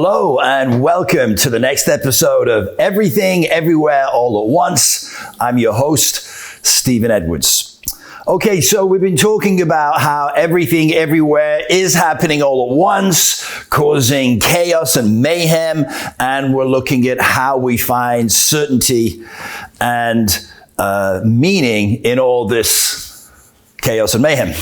Hello and welcome to the next episode of Everything Everywhere All at Once. I'm your host, Stephen Edwards. Okay, so we've been talking about how everything everywhere is happening all at once, causing chaos and mayhem, and we're looking at how we find certainty and meaning in all this chaos and mayhem.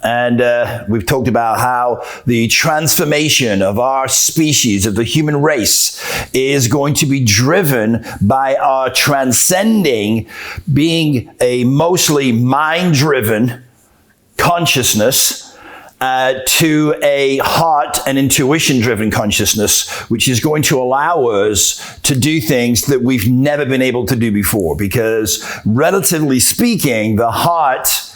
And we've talked about how the transformation of our species, of the human race, is going to be driven by our transcending being a mostly mind-driven consciousness to a heart and intuition-driven consciousness, which is going to allow us to do things that we've never been able to do before. Because relatively speaking, the heart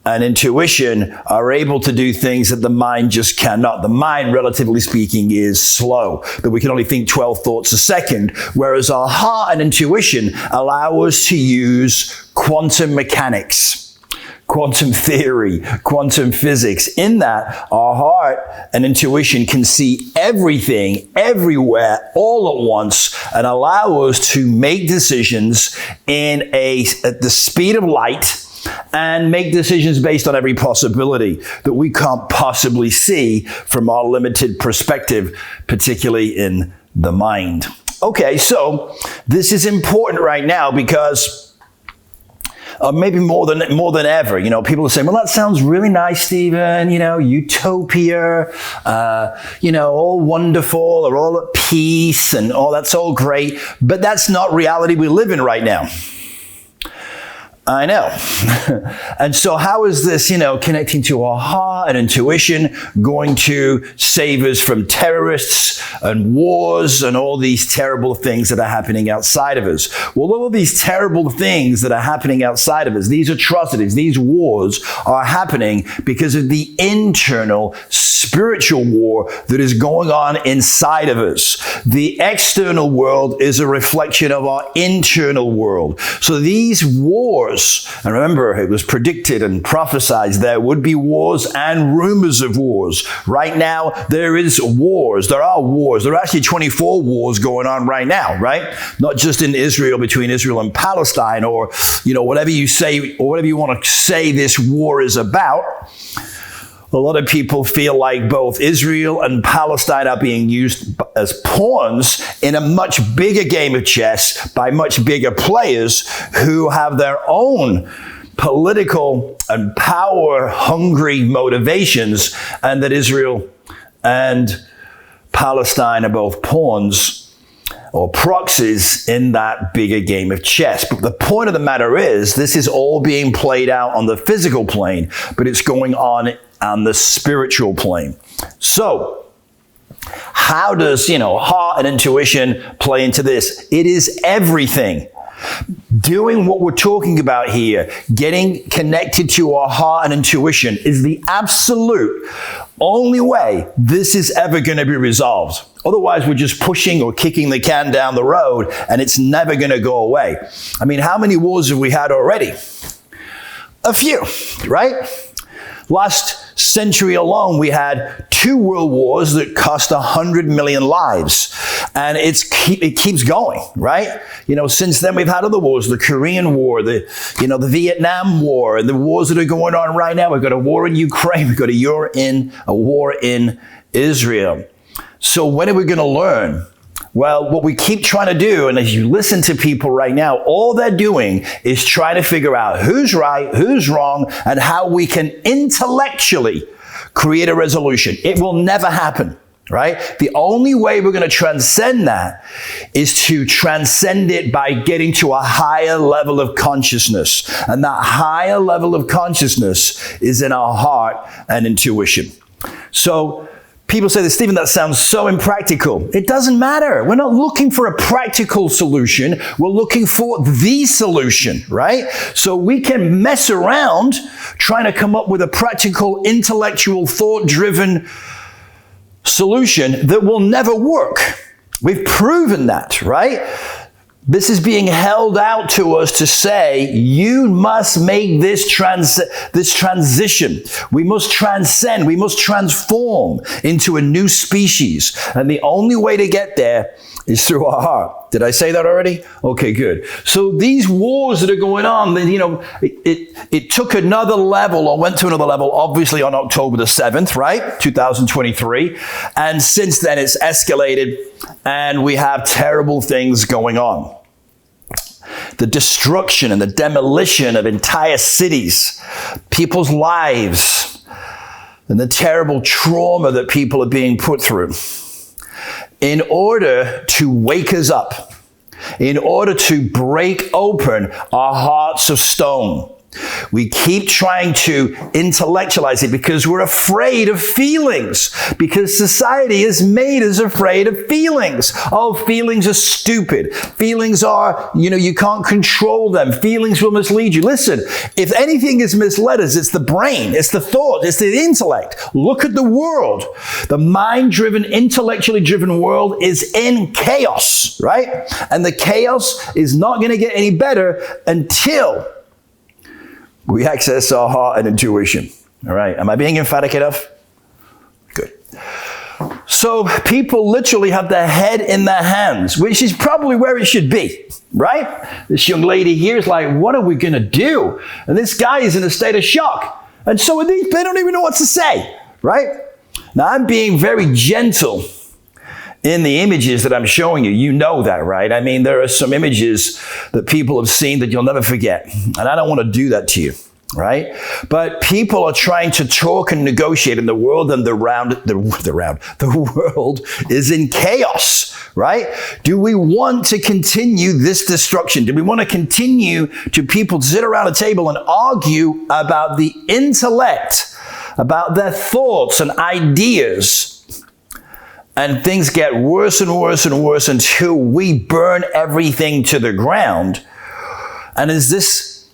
and intuition are able to do things that the mind just cannot. The mind, relatively speaking, is slow, that we can only think 12 thoughts a second, whereas our heart and intuition allow us to use quantum mechanics, quantum theory, quantum physics. In that, our heart and intuition can see everything, everywhere, all at once, and allow us to make decisions at the speed of light, and make decisions based on every possibility that we can't possibly see from our limited perspective, particularly in the mind. Okay, so this is important right now because maybe more than ever, people are saying, well, that sounds really nice, Stephen, utopia, all wonderful, or all at peace, and that's all great, but that's not reality we live in right now. I know. And so how is this, connecting to our heart and intuition going to save us from terrorists and wars and all these terrible things that are happening outside of us? Well, all of these terrible things that are happening outside of us, these atrocities, these wars are happening because of the internal spiritual war that is going on inside of us. The external world is a reflection of our internal world. So these wars, and remember, it was predicted and prophesied there would be wars and rumors of wars. Right now, there is wars. There are wars. There are actually 24 wars going on right now, right? Not just in Israel, between Israel and Palestine, or, whatever you say, or whatever you want to say this war is about. A lot of people feel like both Israel and Palestine are being used as pawns in a much bigger game of chess by much bigger players who have their own political and power-hungry motivations, and that Israel and Palestine are both pawns or proxies in that bigger game of chess. But the point of the matter is, this is all being played out on the physical plane, but it's going on the spiritual plane. So, how does, heart and intuition play into this? It is everything. Doing what we're talking about here, getting connected to our heart and intuition, is the absolute only way this is ever going to be resolved. Otherwise, we're just pushing or kicking the can down the road, and it's never going to go away. I mean, how many wars have we had already? A few, right? Last century alone, we had 2 world wars that cost 100 million lives. And it keeps going, right? Since then we've had other wars, the Korean War, the Vietnam War, and the wars that are going on right now. We've got a war in Ukraine, we've got a war in Israel. So when are we going to learn? Well, what we keep trying to do, and as you listen to people right now, all they're doing is trying to figure out who's right, who's wrong, and how we can intellectually create a resolution. It will never happen, right? The only way we're going to transcend that is to transcend it by getting to a higher level of consciousness. And that higher level of consciousness is in our heart and intuition. So, people say, Stephen, that sounds so impractical. It doesn't matter. We're not looking for a practical solution. We're looking for the solution, right? So we can mess around trying to come up with a practical, intellectual, thought-driven solution that will never work. We've proven that, right? This is being held out to us to say, you must make this transition. We must transcend. We must transform into a new species. And the only way to get there is through our heart. Did I say that already? Okay, good. So these wars that are going on, it took another level, or went to another level, obviously on October the 7th, right? 2023. And since then it's escalated and we have terrible things going on. The destruction and the demolition of entire cities, people's lives, and the terrible trauma that people are being put through. In order to wake us up, in order to break open our hearts of stone, we keep trying to intellectualize it because we're afraid of feelings, because society has made us afraid of feelings. Oh, feelings are stupid. Feelings are, you can't control them. Feelings will mislead you. Listen, if anything has misled us, it's the brain, it's the thought, it's the intellect. Look at the world. The mind-driven, intellectually driven world is in chaos, right? And the chaos is not going to get any better until we access our heart and intuition. All right. Am I being emphatic enough? Good. So people literally have their head in their hands, which is probably where it should be, right? This young lady here is like, what are we going to do? And this guy is in a state of shock. And so are these, they don't even know what to say, right? Now I'm being very gentle in the images that I'm showing you. You know that, right? I mean, there are some images that people have seen that you'll never forget. And I don't want to do that to you, right? But people are trying to talk and negotiate in the world, and the world is in chaos, right? Do we want to continue this destruction? Do we want to continue to people sit around a table and argue about the intellect, about their thoughts and ideas? And things get worse and worse and worse until we burn everything to the ground. And as this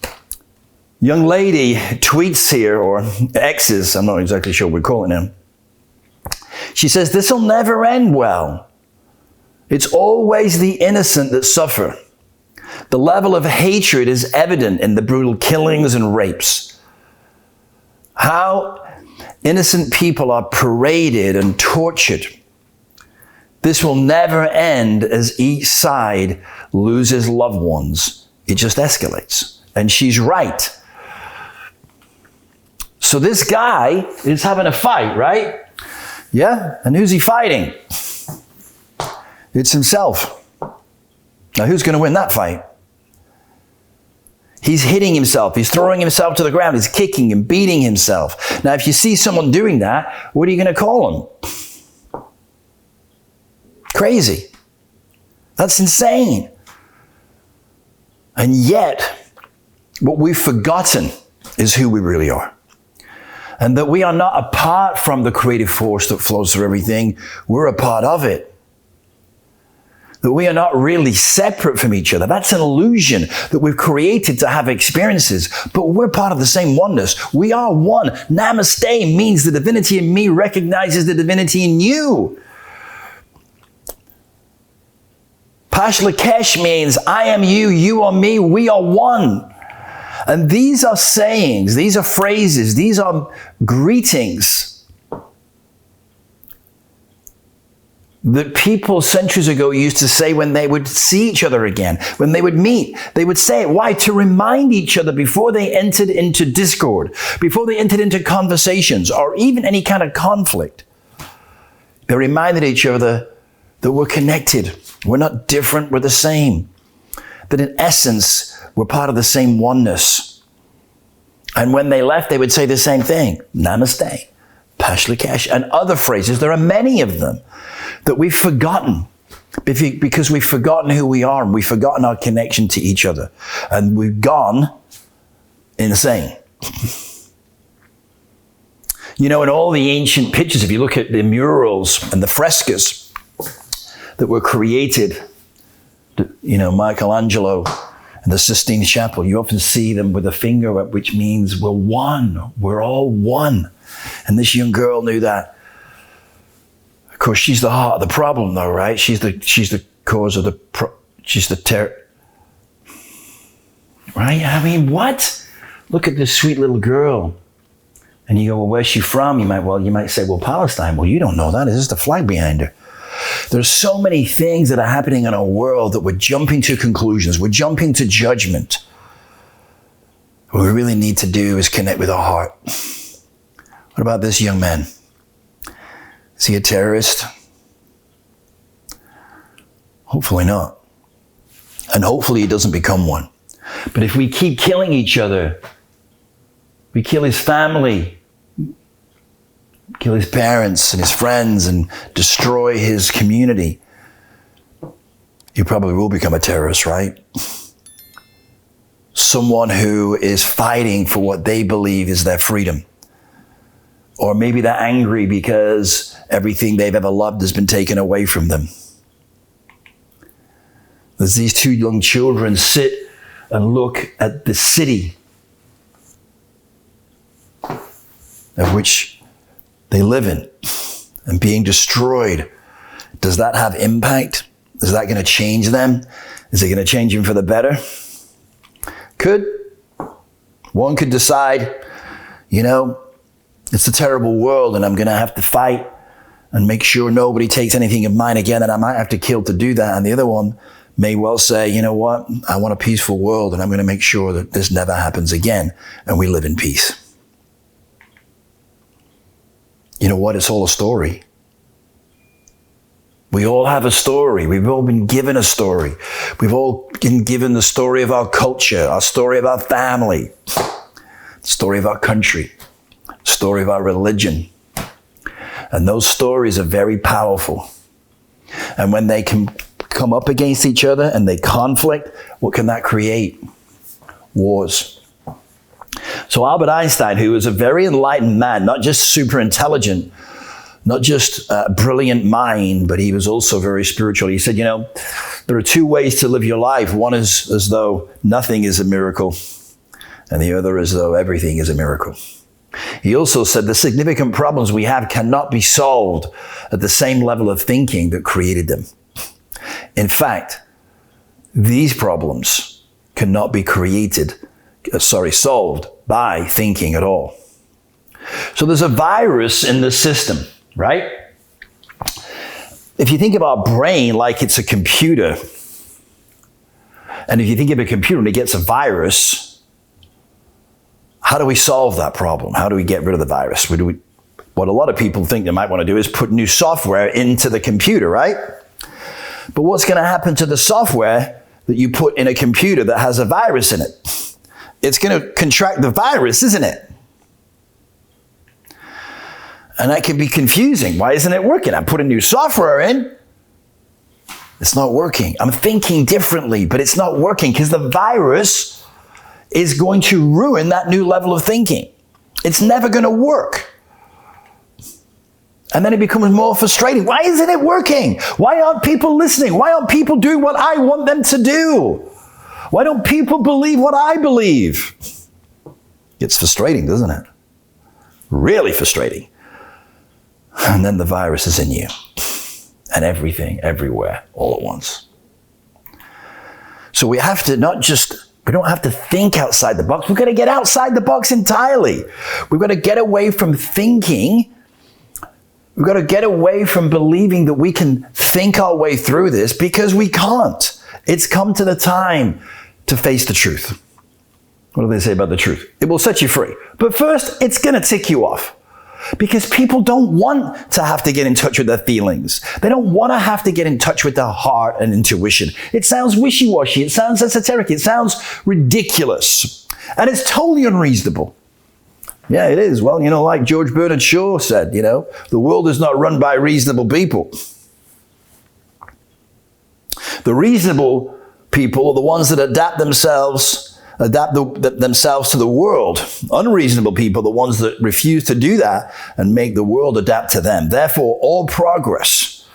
young lady tweets here, or X's, I'm not exactly sure what we call it now. She says, this will never end well. It's always the innocent that suffer. The level of hatred is evident in the brutal killings and rapes. How innocent people are paraded and tortured. This will never end as each side loses loved ones. It just escalates. And she's right. So this guy is having a fight, right? Yeah? And who's he fighting? It's himself. Now who's going to win that fight? He's hitting himself. He's throwing himself to the ground. He's kicking and beating himself. Now if you see someone doing that, what are you going to call him? Crazy. That's insane. And yet, what we've forgotten is who we really are. And that we are not apart from the creative force that flows through everything. We're a part of it. That we are not really separate from each other. That's an illusion that we've created to have experiences. But we're part of the same oneness. We are one. Namaste means the divinity in me recognizes the divinity in you. Pashlakesh means I am you, you are me, we are one. And these are sayings, these are phrases, these are greetings that people centuries ago used to say when they would see each other again, when they would meet. They would say it. Why? To remind each other before they entered into discord, before they entered into conversations or even any kind of conflict. They reminded each other that we're connected. We're not different, we're the same. That in essence, we're part of the same oneness. And when they left, they would say the same thing. Namaste, Pashlakesh, and other phrases. There are many of them that we've forgotten because we've forgotten who we are and we've forgotten our connection to each other. And we've gone insane. In all the ancient pictures, if you look at the murals and the frescoes that were created, Michelangelo and the Sistine Chapel, you often see them with a finger up, which means we're one. We're all one. And this young girl knew that. Of course, she's the heart of the problem, though, right? She's the cause of she's the right? I mean, what? Look at this sweet little girl. And you go, well, where's she from? You might say, well, Palestine. Well, you don't know that. There's just a flag behind her. There's so many things that are happening in our world that we're jumping to conclusions. We're jumping to judgment. What we really need to do is connect with our heart. What about this young man? Is he a terrorist? Hopefully not. And hopefully he doesn't become one. But if we keep killing each other, we kill his family, kill his parents and his friends, and destroy his community, he probably will become a terrorist, right? Someone who is fighting for what they believe is their freedom. Or maybe they're angry because everything they've ever loved has been taken away from them. As these two young children sit and look at the city of which they live in and being destroyed, does that have impact? Is that going to change them? Is it going to change them for the better? Could. One could decide, it's a terrible world and I'm going to have to fight and make sure nobody takes anything of mine again, and I might have to kill to do that. And the other one may well say, you know what? I want a peaceful world and I'm going to make sure that this never happens again and we live in peace. You know what? It's all a story. We all have a story. We've all been given a story. We've all been given the story of our culture, our story of our family, the story of our country, the story of our religion. And those stories are very powerful. And when they can come up against each other and they conflict, what can that create? Wars. So Albert Einstein, who was a very enlightened man, not just super intelligent, not just a brilliant mind, but he was also very spiritual. He said, there are two ways to live your life. One is as though nothing is a miracle, and the other as though everything is a miracle. He also said the significant problems we have cannot be solved at the same level of thinking that created them. In fact, these problems cannot be solved by thinking at all. So there's a virus in the system, right? If you think of our brain like it's a computer, and if you think of a computer and it gets a virus, how do we solve that problem? How do we get rid of the virus? What a lot of people think they might want to do is put new software into the computer, right? But what's going to happen to the software that you put in a computer that has a virus in it? It's going to contract the virus, isn't it? And that can be confusing. Why isn't it working? I put a new software in. It's not working. I'm thinking differently, but it's not working because the virus is going to ruin that new level of thinking. It's never going to work. And then it becomes more frustrating. Why isn't it working? Why aren't people listening? Why aren't people doing what I want them to do? Why don't people believe what I believe? It's frustrating, doesn't it? Really frustrating. And then the virus is in you. And everything, everywhere, all at once. So we have to we don't have to think outside the box. We've got to get outside the box entirely. We've got to get away from thinking. We've got to get away from believing that we can think our way through this, because we can't. It's come to the time to face the truth. What do they say about the truth? It will set you free. But first, it's going to tick you off. Because people don't want to have to get in touch with their feelings. They don't want to have to get in touch with their heart and intuition. It sounds wishy-washy. It sounds esoteric. It sounds ridiculous. And it's totally unreasonable. Yeah, it is. Well, like George Bernard Shaw said, the world is not run by reasonable people. The reasonable people are the ones that adapt themselves to the world. Unreasonable people are the ones that refuse to do that and make the world adapt to them. Therefore, all progress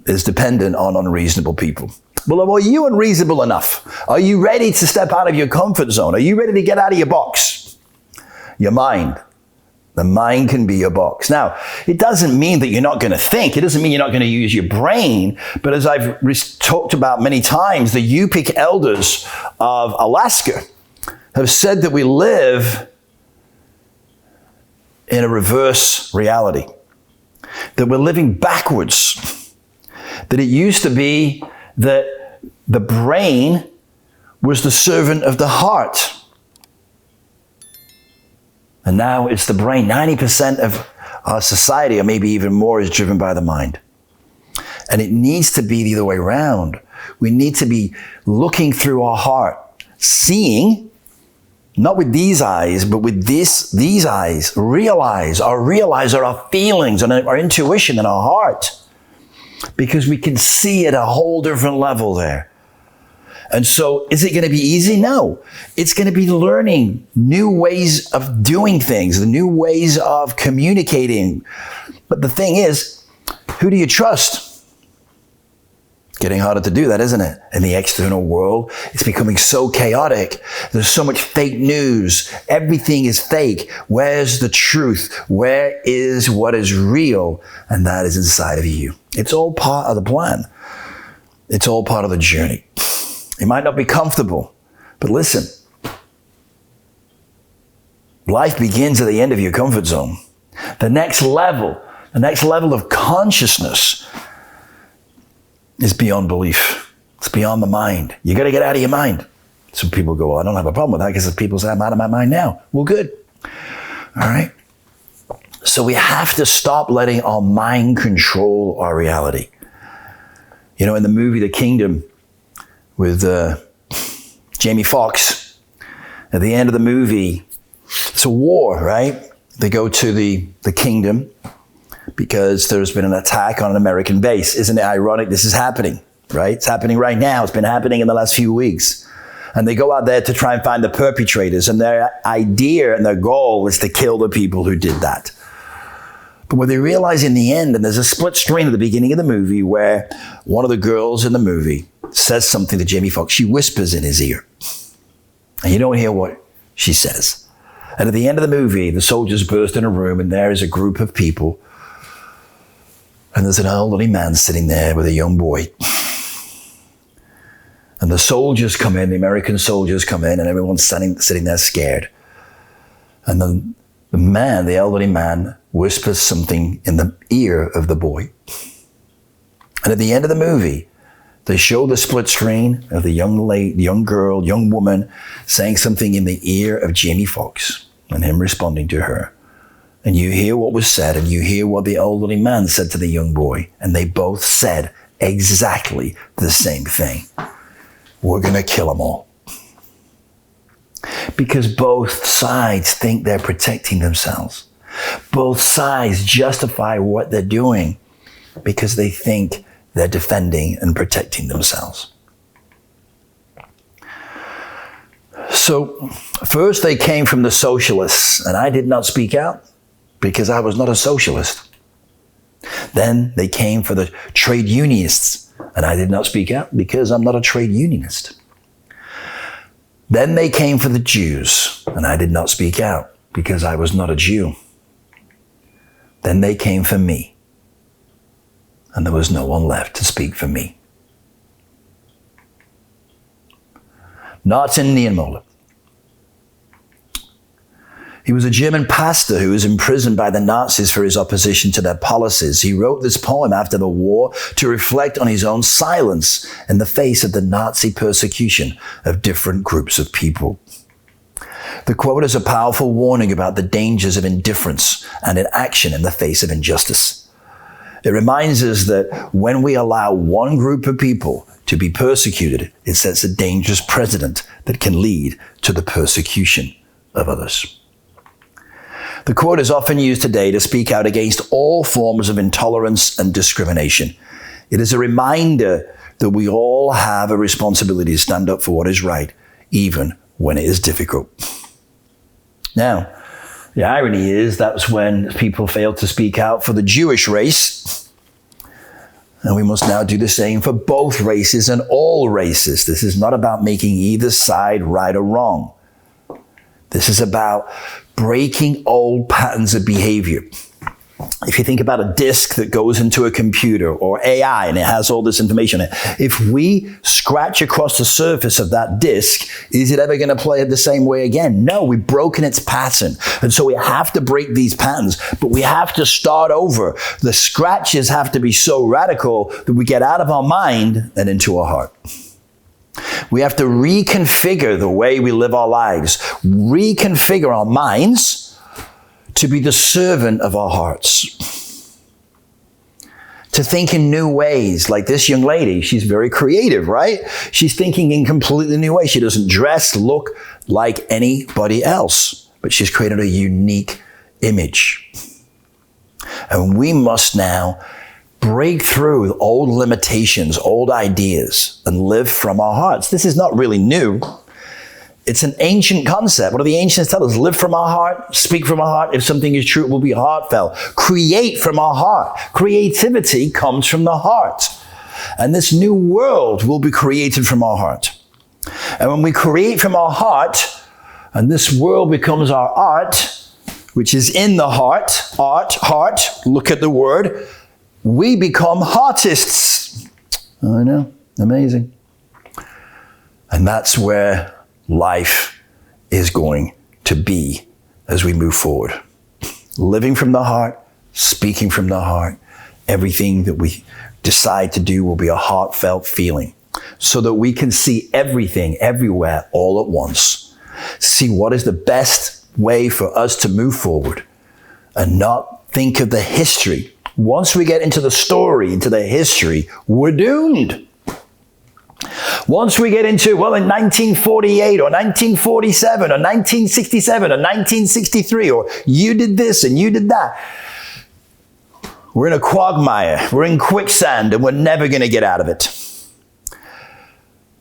is dependent on unreasonable people. Well, are you unreasonable enough? Are you ready to step out of your comfort zone? Are you ready to get out of your box? Your mind, The mind can be a box. Now, it doesn't mean that you're not going to think. It doesn't mean you're not going to use your brain. But as I've talked about many times, the Yupik elders of Alaska have said that we live in a reverse reality, that we're living backwards, that it used to be that the brain was the servant of the heart. And now it's the brain. 90% of our society, or maybe even more, is driven by the mind. And it needs to be the other way around. We need to be looking through our heart, seeing, not with these eyes, but with these eyes, realize our feelings and our intuition and our heart. Because we can see at a whole different level there. And so, is it going to be easy? No. It's going to be learning new ways of doing things, the new ways of communicating. But the thing is, who do you trust? It's getting harder to do that, isn't it? In the external world, it's becoming so chaotic. There's so much fake news. Everything is fake. Where's the truth? Where is what is real? And that is inside of you. It's all part of the plan. It's all part of the journey. It might not be comfortable, but listen, life begins at the end of your comfort zone. The next level of consciousness is beyond belief. It's beyond the mind. You got to get out of your mind. Some people go, well, I don't have a problem with that because people say I'm out of my mind now. Well, good. All right. So we have to stop letting our mind control our reality. You know, in the movie The Kingdom, with Jamie Foxx, at the end of the movie, it's a war, right? They go to the kingdom because there's been an attack on an American base. Isn't it ironic? This is happening, right? It's happening right now. It's been happening in the last few weeks. And they go out there to try and find the perpetrators. And their idea and their goal is to kill the people who did that. But what they realize in the end, and there's a split screen at the beginning of the movie where one of the girls in the movie says something to Jamie Foxx. She whispers in his ear. And you don't hear what she says. And at the end of the movie, the soldiers burst in a room and there is a group of people. And there's an elderly man sitting there with a young boy. And the soldiers come in, the American soldiers come in, and everyone's sitting there scared. And then the elderly man, whispers something in the ear of the boy. And at the end of the movie, they show the split screen of the young woman saying something in the ear of Jamie Foxx and him responding to her. And you hear what was said and you hear what the elderly man said to the young boy. And they both said exactly the same thing. We're going to kill them all. Because both sides think they're protecting themselves. Both sides justify what they're doing because they think they're defending and protecting themselves. So first they came from the socialists, and I did not speak out because I was not a socialist. Then they came for the trade unionists, and I did not speak out because I'm not a trade unionist. Then they came for the Jews, and I did not speak out because I was not a Jew. Then they came for me. And there was no one left to speak for me. Nathan Niemöller. He was a German pastor who was imprisoned by the Nazis for his opposition to their policies. He wrote this poem after the war to reflect on his own silence in the face of the Nazi persecution of different groups of people. The quote is a powerful warning about the dangers of indifference and inaction in the face of injustice. It reminds us that when we allow one group of people to be persecuted, it sets a dangerous precedent that can lead to the persecution of others. The quote is often used today to speak out against all forms of intolerance and discrimination. It is a reminder that we all have a responsibility to stand up for what is right, even when it is difficult. Now, the irony is that's when people fail to speak out for the Jewish race. And we must now do the same for both races and all races. This is not about making either side right or wrong. This is about breaking old patterns of behavior. If you think about a disk that goes into a computer or AI and it has all this information in it, if we scratch across the surface of that disk, is it ever going to play it the same way again? No, we've broken its pattern. And so we have to break these patterns, but we have to start over. The scratches have to be so radical that we get out of our mind and into our heart. We have to reconfigure the way we live our lives, reconfigure our minds to be the servant of our hearts. To think in new ways, like this young lady, she's very creative, right? She's thinking in completely new ways. She doesn't dress, look like anybody else, but she's created a unique image. And we must now break through old limitations, old ideas, and live from our hearts. This is not really new. It's an ancient concept. What do the ancients tell us? Live from our heart, speak from our heart. If something is true, it will be heartfelt. Create from our heart. Creativity comes from the heart. And this new world will be created from our heart. And when we create from our heart, and this world becomes our art, which is in the heart, heart, look at the word, we become heartists. I know, amazing. And that's where life is going to be as we move forward. Living from the heart, speaking from the heart. Everything that we decide to do will be a heartfelt feeling so that we can see everything, everywhere, all at once. See what is the best way for us to move forward and not think of the history. Once we get into the story, into the history, we're doomed. Once we get into, well, in 1948 or 1947 or 1967 or 1963, or you did this and you did that, we're in a quagmire, we're in quicksand, and we're never going to get out of it.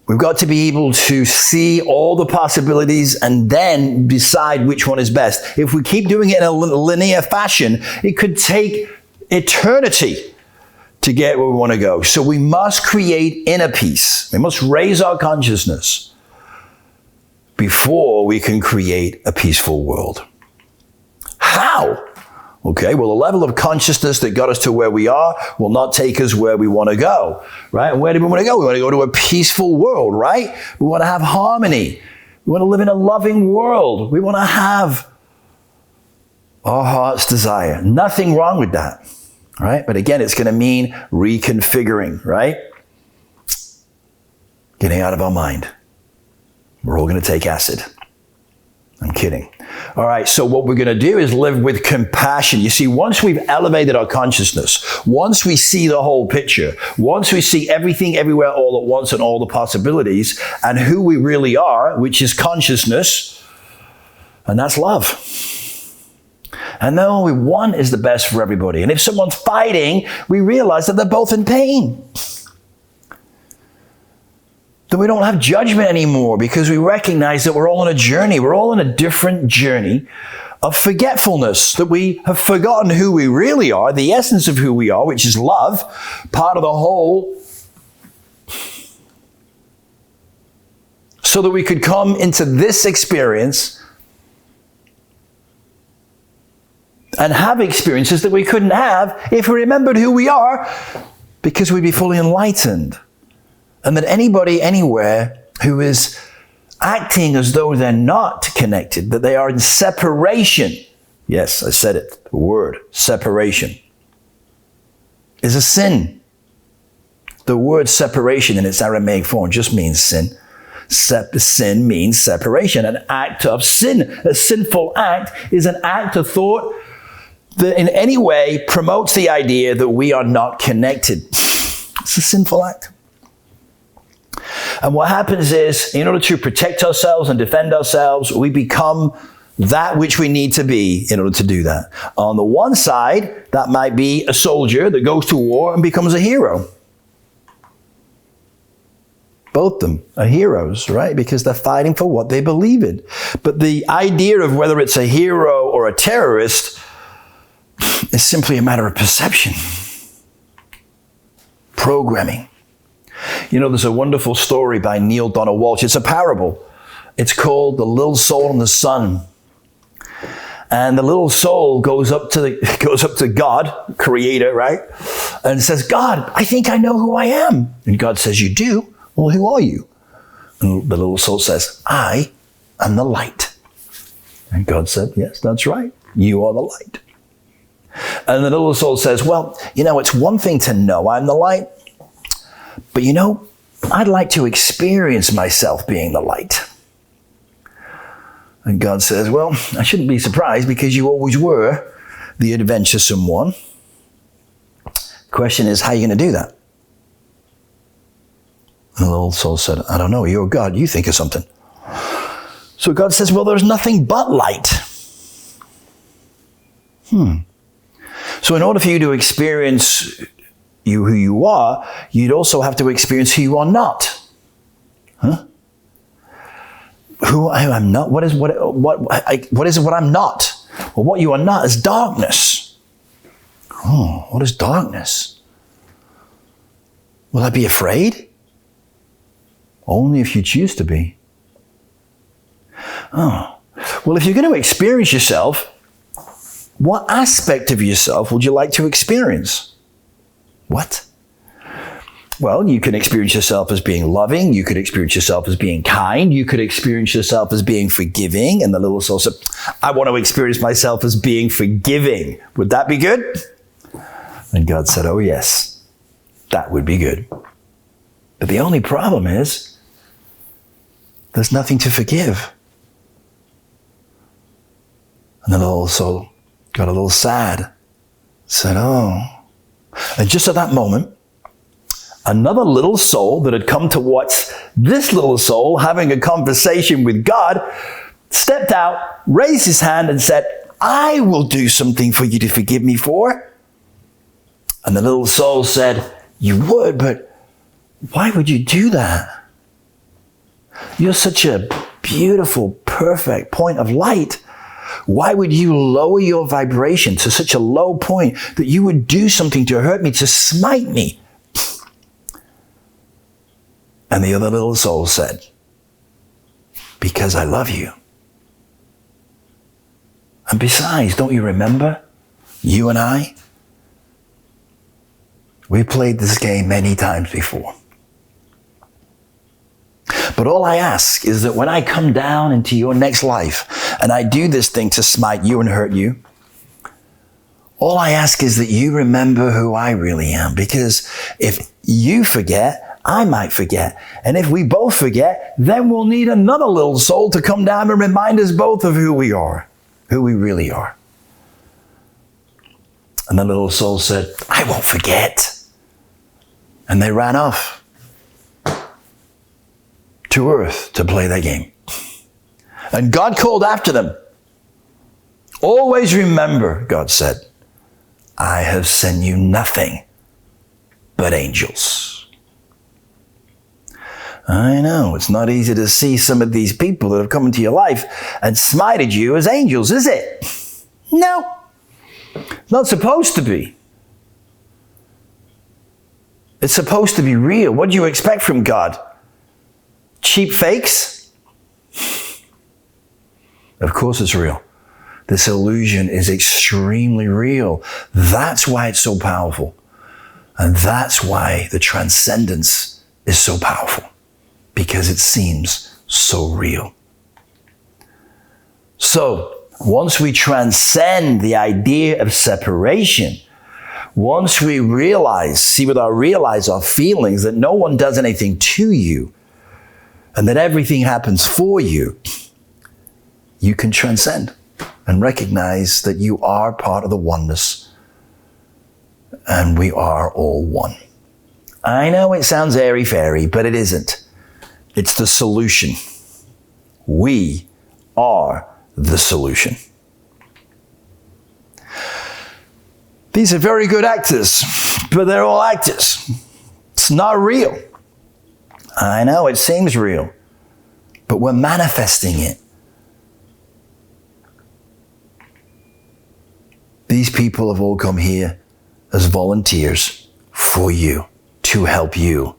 We've got to be able to see all the possibilities and then decide which one is best. If we keep doing it in a linear fashion, it could take eternity to get where we want to go. So we must create inner peace. We must raise our consciousness before we can create a peaceful world. How? Okay, well, the level of consciousness that got us to where we are will not take us where we want to go, right? And where do we want to go? We want to go to a peaceful world, right? We want to have harmony. We want to live in a loving world. We want to have our heart's desire. Nothing wrong with that. Right? But again, it's going to mean reconfiguring, right? Getting out of our mind. We're all going to take acid. I'm kidding. All right, so what we're going to do is live with compassion. You see, once we've elevated our consciousness, once we see the whole picture, once we see everything, everywhere, all at once, and all the possibilities, and who we really are, which is consciousness, and that's love. And then only one is the best for everybody. And if someone's fighting, we realize that they're both in pain. That we don't have judgment anymore because we recognize that we're all on a journey. We're all on a different journey of forgetfulness, that we have forgotten who we really are, the essence of who we are, which is love, part of the whole, so that we could come into this experience and have experiences that we couldn't have if we remembered who we are, because we'd be fully enlightened. And that anybody, anywhere, who is acting as though they're not connected, that they are in separation. Yes, I said it, the word, separation, is a sin. The word separation in its Aramaic form just means sin. Sin means separation, an act of sin. A sinful act is an act of thought that in any way promotes the idea that we are not connected. It's a sinful act. And what happens is, in order to protect ourselves and defend ourselves, we become that which we need to be in order to do that. On the one side, that might be a soldier that goes to war and becomes a hero. Both of them are heroes, right? Because they're fighting for what they believe in. But the idea of whether it's a hero or a terrorist is simply a matter of perception. Programming. You know, there's a wonderful story by Neil Donald Walsh. It's a parable. It's called the little soul in the sun. And the little soul goes up to God, creator, right? And says, God, I think I know who I am. And God says, you do? Well, who are you? And the little soul says, I am the light. And God said, yes, that's right. You are the light. And the little soul says, well, it's one thing to know I'm the light, but I'd like to experience myself being the light. And God says, well, I shouldn't be surprised because you always were the adventuresome one. Question is, how are you going to do that? And the little soul said, I don't know, you're God, you think of something. So God says, well, there's nothing but light. So in order for you to experience who you are, you'd also have to experience who you are not. Who I am not? What is it what I'm not? Well, what you are not is darkness. Oh, what is darkness? Will I be afraid? Only if you choose to be. Oh, well, if you're going to experience yourself, what aspect of yourself would you like to experience? What? Well, you can experience yourself as being loving. You could experience yourself as being kind. You could experience yourself as being forgiving. And the little soul said, I want to experience myself as being forgiving. Would that be good? And God said, oh, yes, that would be good. But the only problem is there's nothing to forgive. And the little soul got a little sad, said, oh. And just at that moment, another little soul that had come to watch this little soul having a conversation with God stepped out, raised his hand and said, I will do something for you to forgive me for. And the little soul said, you would, but why would you do that? You're such a beautiful, perfect point of light. Why would you lower your vibration to such a low point that you would do something to hurt me, to smite me? And the other little soul said, because I love you. And besides, don't you remember? You and I, we played this game many times before. But all I ask is that when I come down into your next life and I do this thing to smite you and hurt you, all I ask is that you remember who I really am. Because if you forget, I might forget. And if we both forget, then we'll need another little soul to come down and remind us both of who we are, who we really are. And the little soul said, I won't forget. And they ran off to earth to play their game. And God called after them. Always remember, God said, I have sent you nothing but angels. I know, it's not easy to see some of these people that have come into your life and smited you as angels, is it? No. It's not supposed to be. It's supposed to be real. What do you expect from God? Cheap fakes? Of course it's real. This illusion is extremely real. That's why it's so powerful. And that's why the transcendence is so powerful. Because it seems so real. So, once we transcend the idea of separation, once we see with our feelings that no one does anything to you, and that everything happens for you, you can transcend and recognize that you are part of the oneness and we are all one. I know it sounds airy-fairy, but it isn't. It's the solution. We are the solution. These are very good actors, but they're all actors. It's not real. I know it seems real, but we're manifesting it. These people have all come here as volunteers for you, to help you,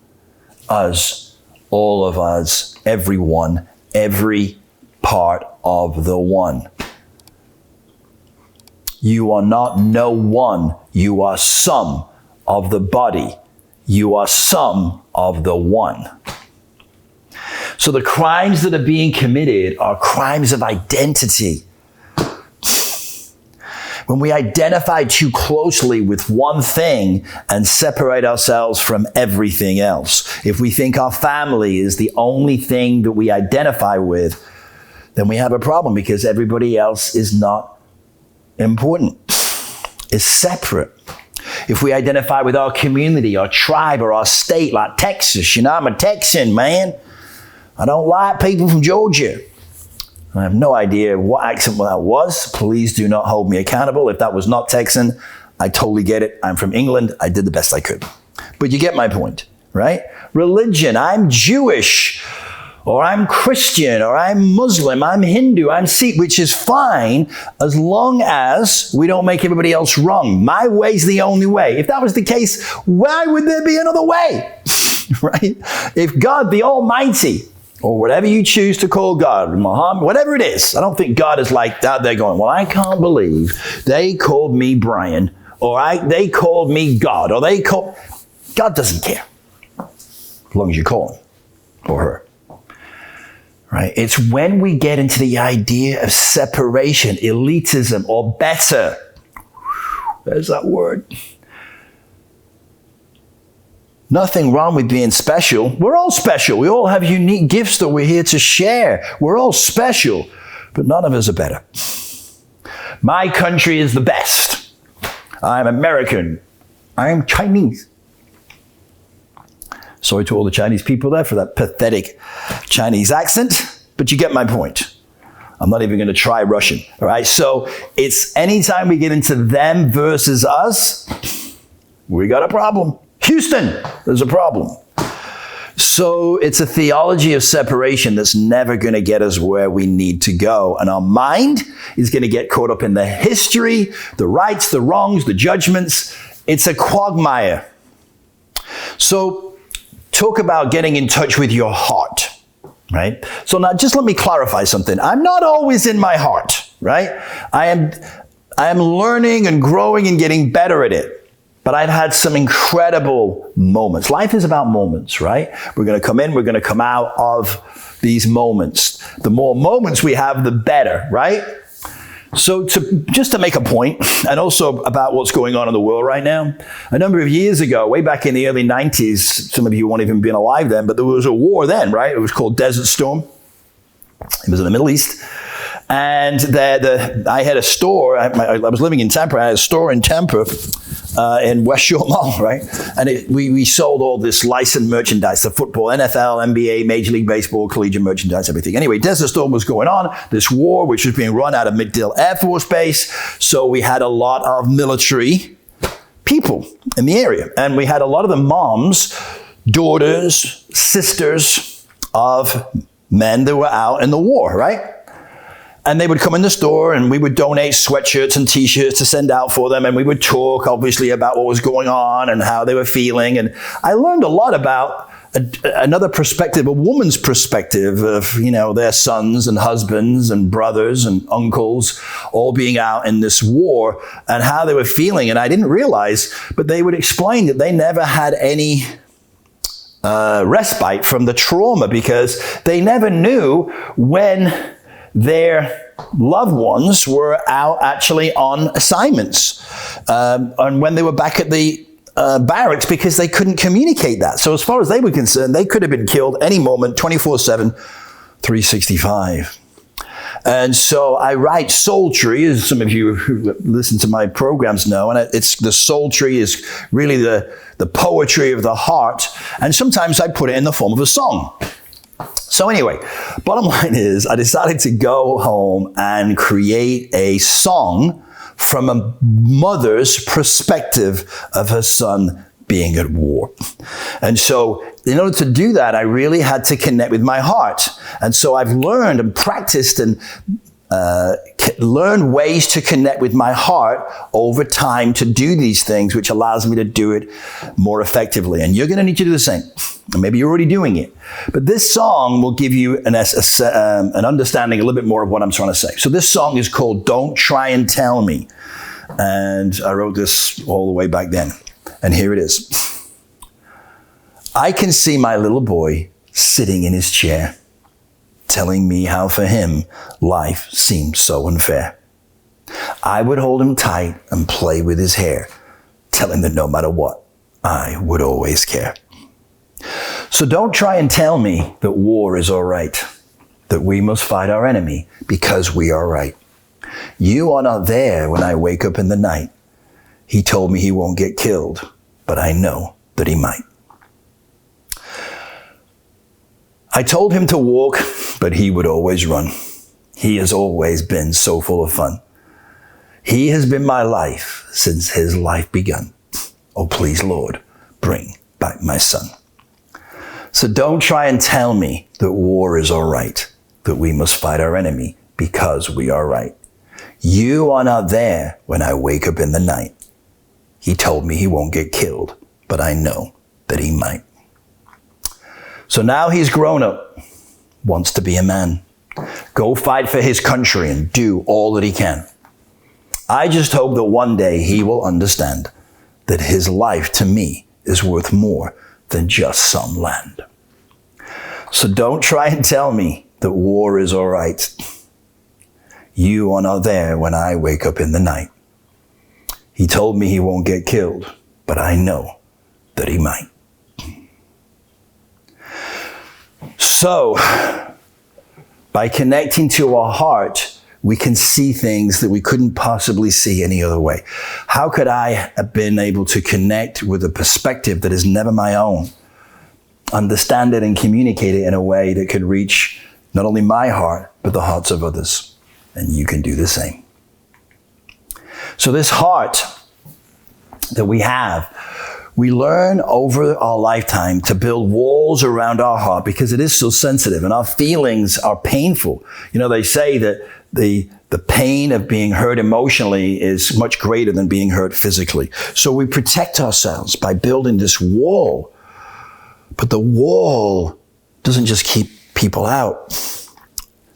us, all of us, everyone, every part of the one. You are not no one. You are some of the body. You are some of the one. So the crimes that are being committed are crimes of identity. When we identify too closely with one thing and separate ourselves from everything else, if we think our family is the only thing that we identify with, then we have a problem because everybody else is not important, is separate. If we identify with our community, our tribe, or our state, like Texas, I'm a Texan, man. I don't like people from Georgia. I have no idea what accent that was. Please do not hold me accountable. If that was not Texan, I totally get it. I'm from England. I did the best I could. But you get my point, right? Religion, I'm Jewish, or I'm Christian, or I'm Muslim, I'm Hindu, I'm Sikh, which is fine as long as we don't make everybody else wrong. My way's the only way. If that was the case, why would there be another way? Right? If God, the Almighty, or whatever you choose to call God, Muhammad, whatever it is, I don't think God is like that. They're going, well, I can't believe they called me Brian, or they called me God, or God doesn't care, as long as you call him or her. Right? It's when we get into the idea of separation, elitism, or better. There's that word. Nothing wrong with being special. We're all special. We all have unique gifts that we're here to share. We're all special, but none of us are better. My country is the best. I'm American. I'm Chinese. Sorry to all the Chinese people there for that pathetic Chinese accent, but you get my point. I'm not even going to try Russian. All right. So it's anytime we get into them versus us, we got a problem. Houston, there's a problem. So it's a theology of separation that's never going to get us where we need to go. And our mind is going to get caught up in the history, the rights, the wrongs, the judgments. It's a quagmire. So talk about getting in touch with your heart, right? So now just let me clarify something. I'm not always in my heart, right? I am learning and growing and getting better at it. But I've had some incredible moments. Life is about moments, right? We're going to come in, we're going to come out of these moments. The more moments we have, the better, right? So just to make a point, and also about what's going on in the world right now, a number of years ago, way back in the early 90s, some of you won't even been alive then, but there was a war then, right? It was called Desert Storm. It was in the Middle East. And I had a store, I was living in Tampa, I had a store in Tampa, in West Shore Mall, right? And we sold all this licensed merchandise, the football, NFL, NBA, Major League Baseball, collegiate merchandise, everything. Anyway, Desert Storm was going on, this war, which was being run out of MacDill Air Force Base. So we had a lot of military people in the area. And we had a lot of the moms, daughters, sisters of men that were out in the war, right? And they would come in the store and we would donate sweatshirts and t-shirts to send out for them. And we would talk, obviously, about what was going on and how they were feeling. And I learned a lot about another perspective, a woman's perspective of, their sons and husbands and brothers and uncles all being out in this war and how they were feeling. And I didn't realize, but they would explain that they never had any respite from the trauma because they never knew when their loved ones were out actually on assignments and when they were back at the barracks because they couldn't communicate that. So as far as they were concerned, they could have been killed any moment, 24/7, 365. And so I write soul tree, as some of you who listen to my programs know, and it's the soul tree is really the poetry of the heart. And sometimes I put it in the form of a song. So anyway, bottom line is I decided to go home and create a song from a mother's perspective of her son being at war. And so in order to do that, I really had to connect with my heart. And so I've learned and practiced and learn ways to connect with my heart over time to do these things, which allows me to do it more effectively. And you're going to need to do the same. And maybe you're already doing it. But this song will give you an understanding a little bit more of what I'm trying to say. So this song is called Don't Try and Tell Me. And I wrote this all the way back then. And here it is. I can see my little boy sitting in his chair, telling me how for him life seemed so unfair. I would hold him tight and play with his hair, tell him that no matter what, I would always care. So don't try and tell me that war is all right, that we must fight our enemy because we are right. You are not there when I wake up in the night. He told me he won't get killed, but I know that he might. I told him to walk, but he would always run. He has always been so full of fun. He has been my life since his life begun. Oh, please, Lord, bring back my son. So don't try and tell me that war is all right, that we must fight our enemy because we are right. You are not there when I wake up in the night. He told me he won't get killed, but I know that he might. So now he's grown up, wants to be a man. Go fight for his country and do all that he can. I just hope that one day he will understand that his life to me is worth more than just some land. So don't try and tell me that war is all right. You are not there when I wake up in the night. He told me he won't get killed, but I know that he might. So, by connecting to our heart, we can see things that we couldn't possibly see any other way. How could I have been able to connect with a perspective that is never my own? Understand it and communicate it in a way that could reach not only my heart, but the hearts of others. And you can do the same. So this heart that we have, we learn over our lifetime to build walls around our heart because it is so sensitive and our feelings are painful. You know, they say that the pain of being hurt emotionally is much greater than being hurt physically. So we protect ourselves by building this wall. But the wall doesn't just keep people out.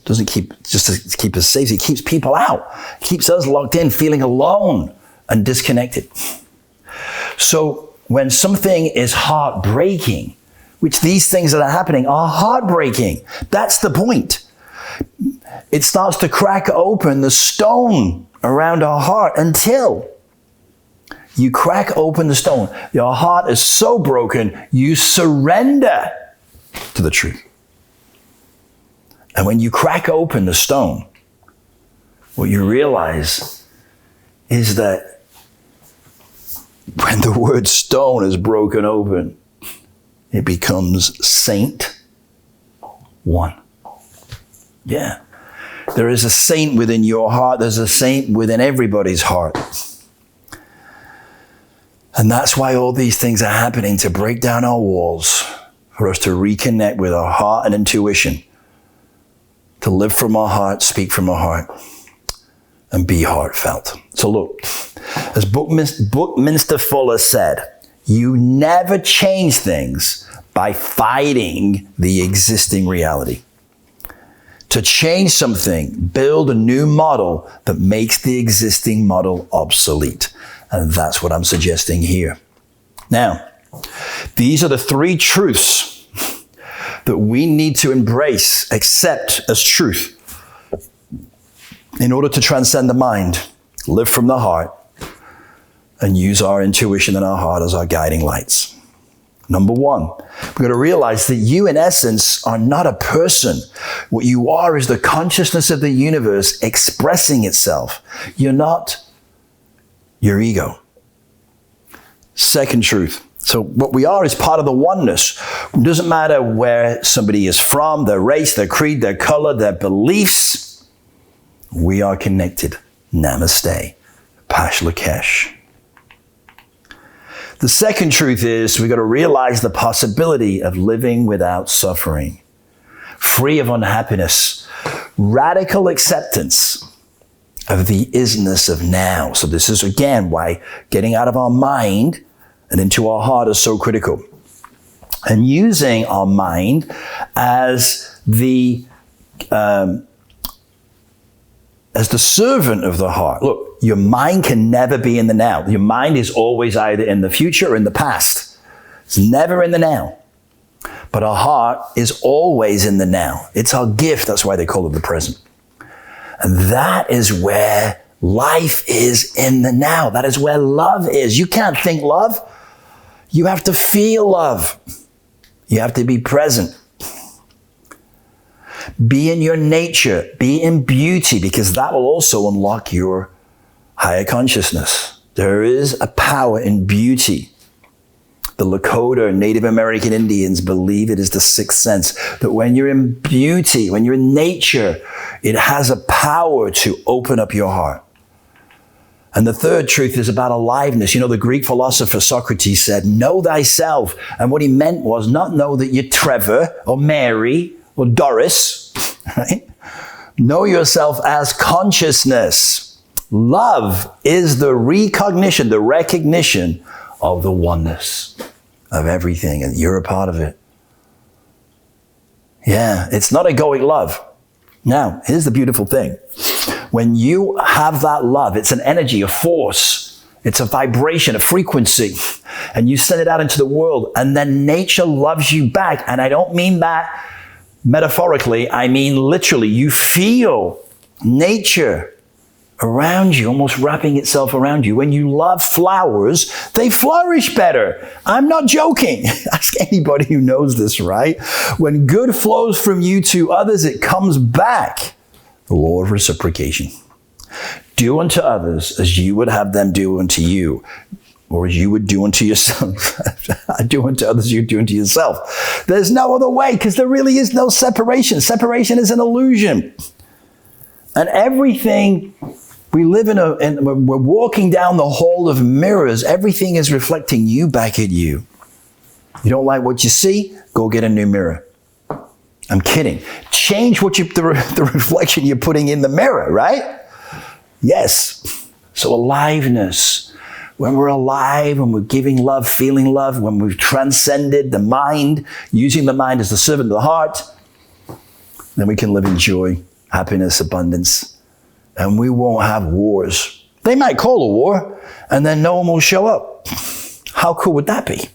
Doesn't keep just to keep us safe. It keeps people out. It keeps us locked in, feeling alone and disconnected. So when something is heartbreaking, which these things that are happening are heartbreaking, that's the point. It starts to crack open the stone around our heart until you crack open the stone. Your heart is so broken, you surrender to the truth. And when you crack open the stone, what you realize is that when the word stone is broken open, it becomes Saint One. Yeah. There is a saint within your heart. There's a saint within everybody's heart. And that's why all these things are happening, to break down our walls, for us to reconnect with our heart and intuition, to live from our heart, speak from our heart, and be heartfelt. So look, as Buckminster Fuller said, you never change things by fighting the existing reality. To change something, build a new model that makes the existing model obsolete. And that's what I'm suggesting here. Now, these are the three truths that we need to embrace, accept as truth, in order to transcend the mind, live from the heart, and use our intuition and our heart as our guiding lights. Number one, we've got to realize that you, in essence, are not a person. What you are is the consciousness of the universe expressing itself. You're not your ego. Second truth. So what we are is part of the oneness. It doesn't matter where somebody is from, their race, their creed, their color, their beliefs. We are connected. Namaste. Pash Lakesh. The second truth is we've got to realize the possibility of living without suffering, free of unhappiness, radical acceptance of the isness of now. So this is, again, why getting out of our mind and into our heart is so critical. And using our mind as the servant of the heart. Look, your mind can never be in the now. Your mind is always either in the future or in the past. It's never in the now. But our heart is always in the now. It's our gift. That's why they call it the present. And that is where life is, in the now. That is where love is. You can't think love. You have to feel love. You have to be present. Be in your nature. Be in beauty, because that will also unlock your higher consciousness. There is a power in beauty. The Lakota Native American Indians believe it is the sixth sense, that when you're in beauty, when you're in nature, it has a power to open up your heart. And the third truth is about aliveness. You know, the Greek philosopher Socrates said, know thyself. And what he meant was not know that you're Trevor or Mary or Doris, right? Know yourself as consciousness. Love is the recognition of the oneness of everything, and you're a part of it. Yeah, it's not egoic love. Now, here's the beautiful thing. When you have that love, it's an energy, a force, it's a vibration, a frequency, and you send it out into the world, and then nature loves you back. And I don't mean that metaphorically, I mean literally. You feel nature around you, almost wrapping itself around you. When you love flowers, they flourish better. I'm not joking. Ask anybody who knows this, right? When good flows from you to others, it comes back. The law of reciprocation. Do unto others as you would have them do unto you, or as you would do unto yourself. Do unto others, you do unto yourself. There's no other way, because there really is no separation. Separation is an illusion. And everything we live we're walking down the hall of mirrors. Everything is reflecting you back at you. You don't like what you see? Go get a new mirror. I'm kidding. Change the reflection you're putting in the mirror, right? Yes. So aliveness. When we're alive, when we're giving love, feeling love, when we've transcended the mind, using the mind as the servant of the heart, then we can live in joy, happiness, abundance. And we won't have wars. They might call a war, and then no one will show up. How cool would that be?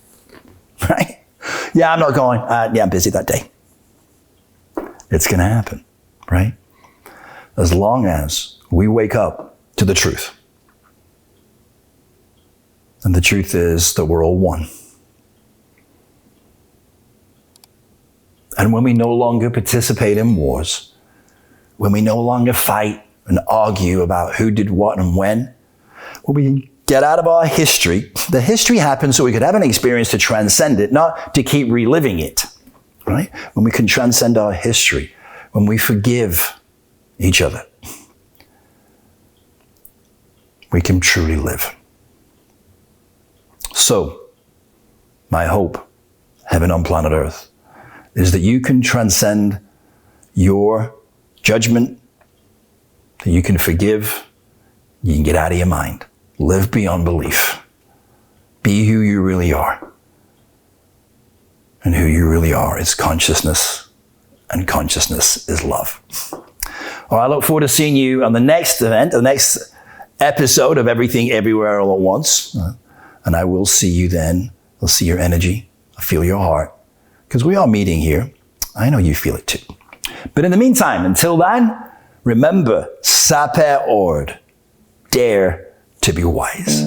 Right? Yeah, I'm not going. I'm busy that day. It's going to happen, right? As long as we wake up to the truth. And the truth is that we're all one. And when we no longer participate in wars, when we no longer fight and argue about who did what and when we get out of our history, the history happens so we could have an experience to transcend it, not to keep reliving it, right? When we can transcend our history, when we forgive each other, we can truly live. So, my hope, heaven on planet Earth, is that you can transcend your judgment, that you can forgive, you can get out of your mind, live beyond belief, be who you really are. And who you really are is consciousness, and consciousness is love. All right, I look forward to seeing you on the next event, the next episode of Everything Everywhere All at Once. And I will see you then. I'll see your energy. I'll feel your heart. Because we are meeting here. I know you feel it too. But in the meantime, until then, remember, saper ord, dare to be wise.